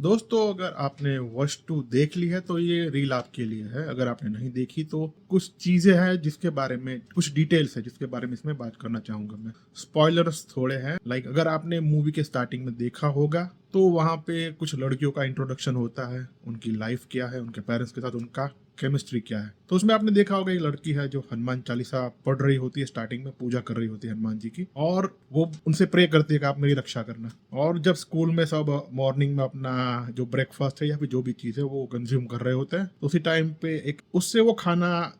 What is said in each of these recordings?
दोस्तों, अगर आपने वॉच टू देख ली है तो ये रील आपके लिए है। अगर आपने नहीं देखी तो कुछ चीजें हैं जिसके बारे में, कुछ डिटेल्स है जिसके बारे में इसमें बात करना चाहूंगा मैं। स्पॉयलर्स थोड़े हैं। अगर आपने मूवी के स्टार्टिंग में देखा होगा तो वहाँ पे कुछ लड़कियों का इंट्रोडक्शन होता है, उनकी लाइफ क्या है, उनके पेरेंट्स के साथ उनका केमिस्ट्री क्या है। तो उसमें आपने देखा होगा एक लड़की है जो हनुमान चालीसा पढ़ रही होती है, स्टार्टिंग में पूजा कर रही होती है हनुमान जी की, और वो उनसे प्रे करती है कि आप मेरी रक्षा करना। और जब स्कूल में सब मॉर्निंग में अपना जो ब्रेकफास्ट है या फिर जो भी चीज़ है वो कंज्यूम कर रहे होते हैं, तो उसी टाइम पे एक उससे वो खाना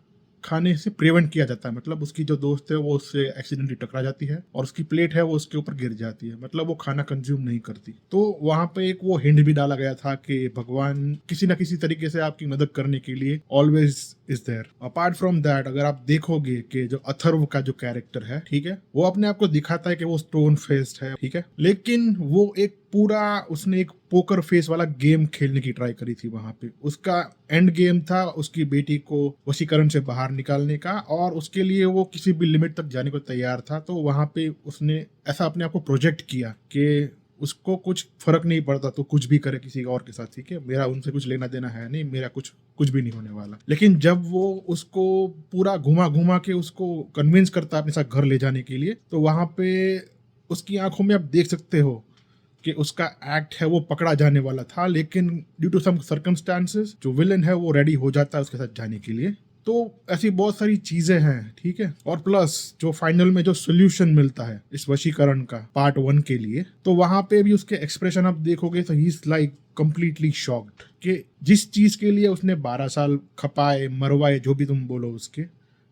खाने से प्रिवेंट किया जाता है। मतलब उसकी जो दोस्त है वो उससे एक्सीडेंटली टकरा जाती है और उसकी प्लेट है वो उसके ऊपर गिर जाती है। मतलब वो खाना कंज्यूम नहीं करती। तो वहां पे एक वो हिंट भी डाला गया था कि भगवान किसी ना किसी तरीके से आपकी मदद करने के लिए always is there. Apart from that, अगर आप देखोगे कि जो अथर्व का जो कैरेक्टर है, ठीक है, वो अपने आप को दिखाता है कि वो स्टोन फेस्ड है, ठीक है, लेकिन वो एक पूरा उसने एक पोकर फेस वाला गेम खेलने की ट्राई करी थी। वहां पे उसका एंड गेम था उसकी बेटी को वशीकरण से बाहर निकालने का, और उसके लिए वो किसी भी लिमिट तक जाने को तैयार था। तो वहां पे उसने ऐसा अपने आप को प्रोजेक्ट किया कि उसको कुछ फर्क नहीं पड़ता तो कुछ भी करे किसी और के साथ, ठीक है, मेरा उनसे कुछ लेना देना है नहीं, मेरा कुछ कुछ भी नहीं होने वाला। लेकिन जब वो उसको पूरा घुमा घुमा के उसको कन्विंस करता अपने साथ घर ले जाने के लिए, तो वहां पे उसकी आंखों में आप देख सकते हो कि उसका एक्ट है वो पकड़ा जाने वाला था, लेकिन ड्यू टू सम सर्कमस्टांसेस जो विलन है वो रेडी हो जाता है उसके साथ जाने के लिए। तो ऐसी बहुत सारी चीजें हैं, ठीक है। और प्लस जो फाइनल में जो सोल्यूशन मिलता है इस वशीकरण का पार्ट 1 के लिए, तो वहां पे भी उसके एक्सप्रेशन आप देखोगे तो he is like completely shocked कि जिस चीज के लिए उसने 12 साल खपाए मरवाए जो भी तुम बोलो उसके,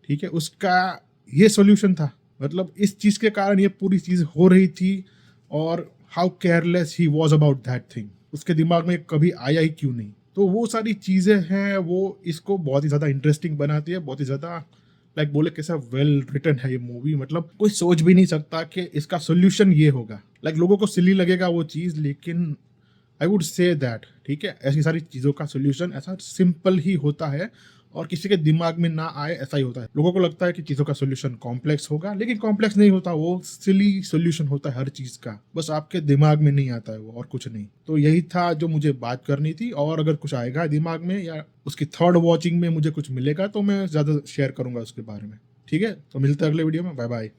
ठीक है, उसका ये सोल्यूशन था। मतलब इस चीज के कारण ये पूरी चीज हो रही थी। और how careless he was about that thing, उसके दिमाग में कभी आया ही क्यों नहीं। तो वो सारी चीजें हैं, वो इसको बहुत ही ज्यादा इंटरेस्टिंग बनाती है, बहुत ही ज्यादा बोले कैसा वेल रिटन है ये मूवी। मतलब कोई सोच भी नहीं सकता कि इसका सोल्यूशन ये होगा। लोगों को सिली लगेगा वो चीज, लेकिन आई वुड से दैट, ठीक है, ऐसी सारी चीज़ों का सोल्यूशन ऐसा सिंपल ही होता है और किसी के दिमाग में ना आए ऐसा ही होता है। लोगों को लगता है कि चीज़ों का सोल्यूशन कॉम्प्लेक्स होगा, लेकिन कॉम्प्लेक्स नहीं होता, वो सिली सोल्यूशन होता है हर चीज़ का, बस आपके दिमाग में नहीं आता है वो, और कुछ नहीं। तो यही था जो मुझे बात करनी थी, और अगर कुछ आएगा दिमाग में या उसकी थर्ड वॉचिंग में मुझे कुछ मिलेगा तो मैं ज़्यादा शेयर करूंगा उसके बारे में। ठीक है, तो मिलते हैं अगले वीडियो में। Bye bye.